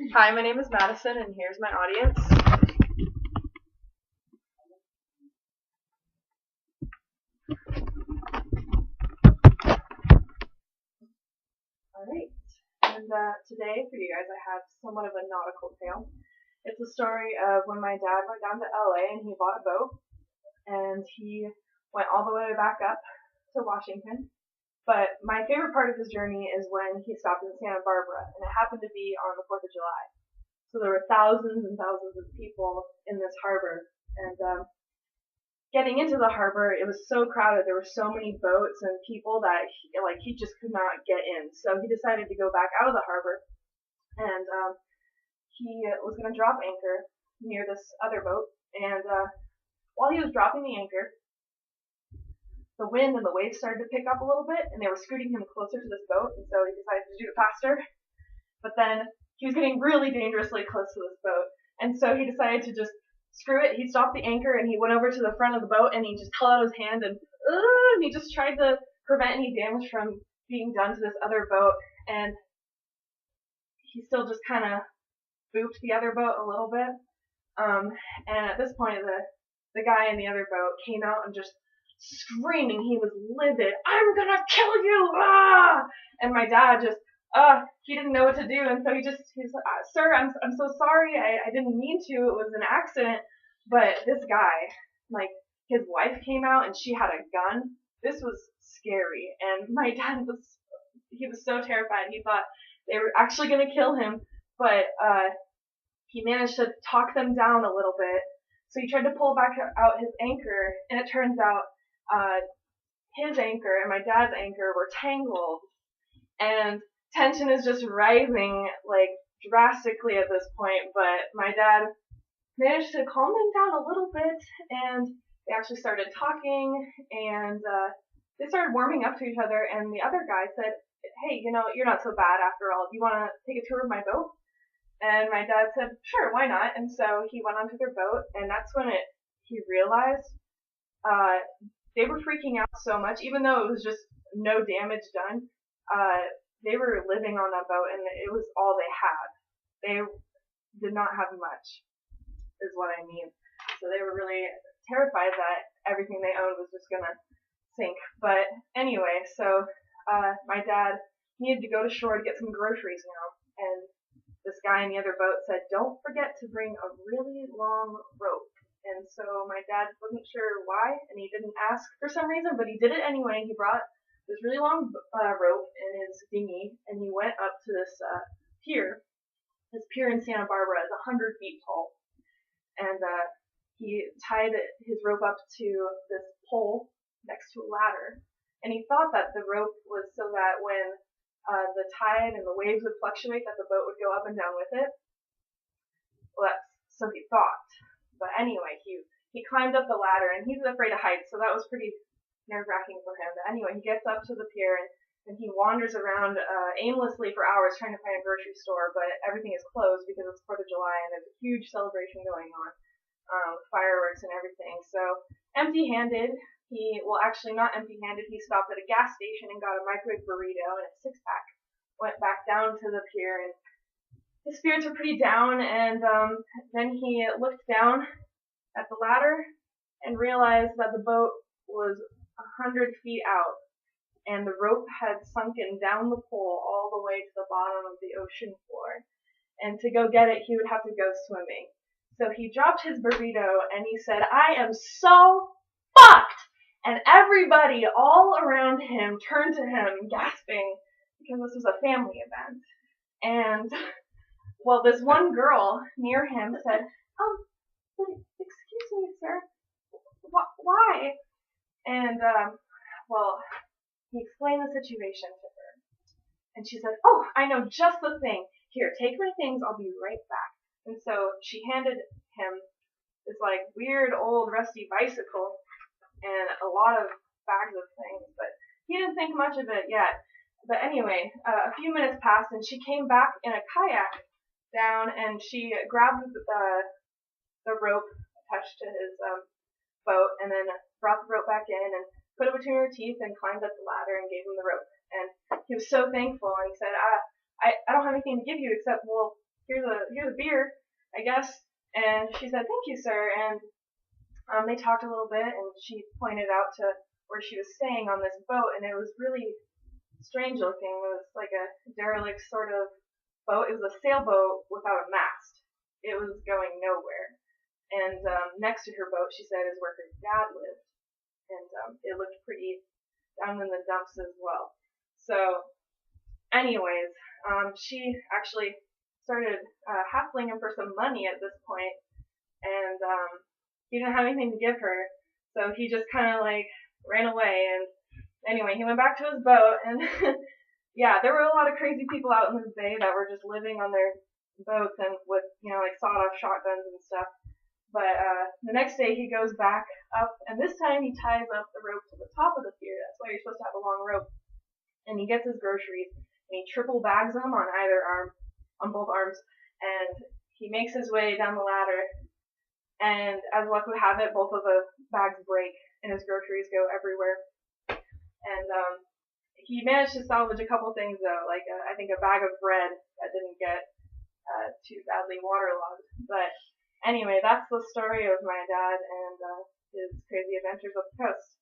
Hi, my name is Madison, and here's my audience. Alright, and today for you guys I have somewhat of a nautical tale. It's a story of when my dad went down to LA and he bought a boat, and he went all the way back up to Washington. But my favorite part of his journey is when he stopped in Santa Barbara, and it happened to be on the 4th of July. So there were thousands and thousands of people in this harbor, and getting into the harbor, it was so crowded. There were so many boats and people that he just could not get in. So he decided to go back out of the harbor, and he was going to drop anchor near this other boat. And while he was dropping the anchor, the wind and the waves started to pick up a little bit, and they were scooting him closer to this boat. And so he decided to do it faster. But then he was getting really dangerously close to this boat, and so he decided to just screw it. He stopped the anchor and he went over to the front of the boat and he just held out his hand and he just tried to prevent any damage from being done to this other boat. And he still just kind of booped the other boat a little bit. And at this point, the guy in the other boat came out and just screaming. He was livid. "I'm gonna kill you!" Ah! And my dad just he didn't know what to do, and so he's like, "Sir, I'm so sorry. I didn't mean to. It was an accident." But this guy, like, his wife came out and she had a gun. This was scary, and my dad he was so terrified. He thought they were actually gonna kill him, but he managed to talk them down a little bit. So he tried to pull back out his anchor, and it turns out his anchor and my dad's anchor were tangled, and tension is just rising like drastically at this point. But my dad managed to calm them down a little bit, and they actually started talking, and they started warming up to each other. And the other guy said, "Hey, you're not so bad after all. Do you want to take a tour of my boat?" And my dad said, "Sure, why not?" And so he went onto their boat, and that's when he realized they were freaking out so much, even though it was just no damage done. They were living on that boat, and it was all they had. They did not have much, is what I mean. So they were really terrified that everything they owned was just gonna sink. But anyway, so my dad needed to go to shore to get some groceries now, and this guy in the other boat said, "Don't forget to bring a really long rope." And so my dad wasn't sure why, and he didn't ask for some reason, but he did it anyway. He brought this really long rope in his dinghy, and he went up to this pier. This pier in Santa Barbara is 100 feet tall, and he tied his rope up to this pole next to a ladder, and he thought that the rope was so that when the tide and the waves would fluctuate, that the boat would go up and down with it. Well, that's so he thought. But anyway, he climbed up the ladder, and he's afraid of heights, so that was pretty nerve-wracking for him. But anyway, he gets up to the pier, and he wanders around aimlessly for hours trying to find a grocery store, but everything is closed because it's 4th of July and there's a huge celebration going on, with fireworks and everything. So empty-handed, actually not empty-handed, he stopped at a gas station and got a microwave burrito and a six-pack, went back down to the pier, and his spirits were pretty down, and then he looked down at the ladder and realized that the boat was 100 feet out, and the rope had sunken down the pole all the way to the bottom of the ocean floor. And to go get it, he would have to go swimming. So he dropped his burrito and he said, "I am so fucked!" And everybody all around him turned to him, gasping, because this was a family event. And, well, this one girl near him said, "Excuse me, sir, why?" And, well, he explained the situation to her. And she said, "Oh, I know just the thing. Here, take my things, I'll be right back." And so she handed him this, like, weird old rusty bicycle and a lot of bags of things, but he didn't think much of it yet. But anyway, a few minutes passed, and she came back in a kayak down, and she grabbed the rope attached to his boat, and then brought the rope back in and put it between her teeth and climbed up the ladder and gave him the rope. And he was so thankful, and he said, I don't have anything to give you except, well, here's a beer, I guess. And she said, thank you, sir. And they talked a little bit, and she pointed out to where she was staying on this boat, and it was really strange looking. It was like a derelict sort of boat. It was a sailboat without a mast. It was going nowhere. And next to her boat, she said, is where her dad lived. And it looked pretty down in the dumps as well. So, anyways, she actually started hassling him for some money at this point, and he didn't have anything to give her, so he just kind of like ran away. And anyway, he went back to his boat, and yeah, there were a lot of crazy people out in this bay that were just living on their boats and with, like sawed-off shotguns and stuff. But the next day he goes back up, and this time he ties up the rope to the top of the pier. That's why you're supposed to have a long rope. And he gets his groceries, and he triple bags them on either arm, on both arms, and he makes his way down the ladder. And as luck would have it, both of the bags break, and his groceries go everywhere. And he managed to salvage a couple things though, like I think a bag of bread that didn't get too badly waterlogged. But anyway, that's the story of my dad and his crazy adventures up the coast.